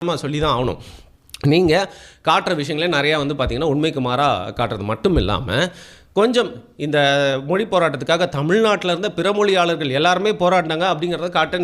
சொல்லி தான் ஆகணும். நீங்கள் காட்டுற விஷயங்களே நிறையா வந்து பார்த்தீங்கன்னா உண்மைக்கு மாறாக காட்டுறது மட்டும் இல்லாமல் கொஞ்சம் இந்த மொழி போராட்டத்துக்காக தமிழ்நாட்டில் இருந்த பிற மொழியாளர்கள் எல்லாருமே போராடினாங்க அப்படிங்கிறத காட்ட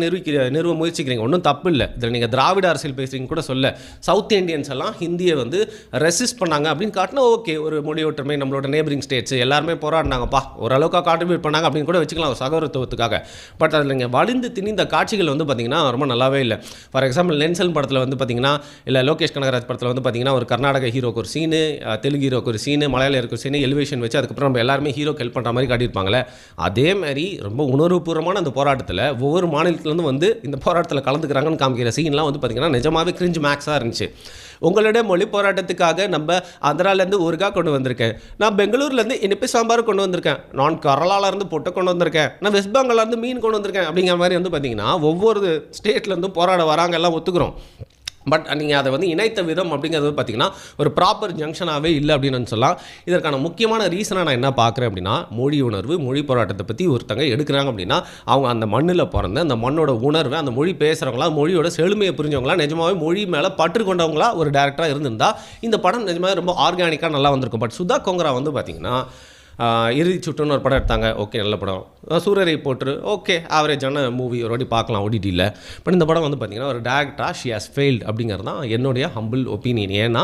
நிறுவ முயற்சிக்கிறீங்க. ஒன்றும் தப்பு இல்லை. இதில் நீங்கள் திராவிட அரசியல் பேசுகிறீங்க கூட சொல்ல. சவுத் இண்டியன்ஸ் எல்லாம் ஹிந்தியை வந்து ரெசிஸ்ட் பண்ணாங்க அப்படின்னு காட்டினா ஓகே, ஒரு மொழி ஒற்றுமை, நம்மளோட நேபரிங் ஸ்டேட்ஸ் எல்லாருமே போராடினாங்கப்பா, ஓரளவுக்கு கான்ட்ரிபியூட் பண்ணாங்க அப்படின்னு கூட வச்சுக்கலாம் சகோதரத்துவத்துக்காக. பட் அதில் நீங்கள் வலிந்து திணிந்த காட்சிகள் வந்து பார்த்திங்கன்னா ரொம்ப நல்லாவே இல்லை. ஃபார் எக்ஸாம்பிள் நென்சல் படத்தில் வந்து பார்த்திங்கன்னா, இல்லை லோகேஷ் கனகராஜ் படத்தில் வந்து பார்த்திங்கன்னா ஒரு கர்நாடக ஹீரோக்கு ஒரு சீனு, தெலுங்கு ஹீரோக்கு ஒரு சீனு, மலையாளருக்கு ஒரு சீனு, எலிவேஷன் வச்சு அதுக்கப்புறம் நம்ம எல்லாருமே ஹீரோக்கு ஹெல்ப் பண்ணுற மாதிரி காட்டியிருப்பாங்களே. அதே மாதிரி ரொம்ப உணர்வுபூர்வமான அந்த போராட்டத்தில் ஒவ்வொரு மாநிலத்திலேருந்து வந்து இந்த போராட்டத்தில் கலந்துக்கிறாங்கன்னு காமிக்கிற சீன்லாம் வந்து பார்த்திங்கன்னா நிஜமாவே கிரிஞ்ச் மேக்ஸாக இருந்துச்சு. உங்களுடைய மொழி போராட்டத்துக்காக நம்ம ஆந்திராலேருந்து ஊருக்காக கொண்டு வந்திருக்கேன், நான் பெங்களூர்லேருந்து இனிப்பு சாம்பார் கொண்டு வந்திருக்கேன், நான் கேரளாவிலேருந்து பொட்டை கொண்டு வந்திருக்கேன், நான் வெஸ்ட் பெங்கால்லேருந்து மீன் கொண்டு வந்திருக்கேன் அப்படிங்கிற மாதிரி வந்து பார்த்திங்கன்னா ஒவ்வொரு ஸ்டேட்லேருந்தும் போராட வராங்க, எல்லாம் ஒத்துக்கிறோம். பட் நீங்கள் அதை வந்து இணைத்த விதம் அப்படிங்கிறது பார்த்திங்கன்னா ஒரு ப்ராப்பர் ஜங்ஷனாகவே இல்லை அப்படின்னு சொல்லலாம். இதற்கான முக்கியமான ரீசனாக நான் என்ன பார்க்குறேன் அப்படின்னா, மொழி உணர்வு, மொழி போராட்டத்தை பற்றி ஒருத்தங்க எடுக்கிறாங்க அப்படின்னா அவங்க அந்த மண்ணில் பிறந்து அந்த மண்ணோட உணர்வை, அந்த மொழி பேசுகிறவங்களா, மொழியோட செழுமையை புரிஞ்சவங்களா, நிஜமாகவே மொழி மேலே பற்று கொண்டவங்களா ஒரு டேரக்டராக இருந்திருந்தால் இந்த படம் நிஜமாவே ரொம்ப ஆர்கானிக்காக நல்லா வந்திருக்கும். பட் சுதா கொங்கரா வந்து பார்த்திங்கன்னா இறுதி சுற்றுன்னு ஒரு படம் எடுத்தாங்க, ஓகே நல்ல படம். சூரரை போட்டு ஓகே ஆவரேஜான மூவி, ஒரு வாட்டி பார்க்கலாம் ஓடிடியில். பட் இந்த படம் வந்து பார்த்திங்கன்னா ஒரு டேரக்டராக ஷி ஹஸ் ஃபெயில்டு அப்படிங்கிறது தான் என்னுடைய ஹம்பிள் ஒப்பீனியன். ஏன்னா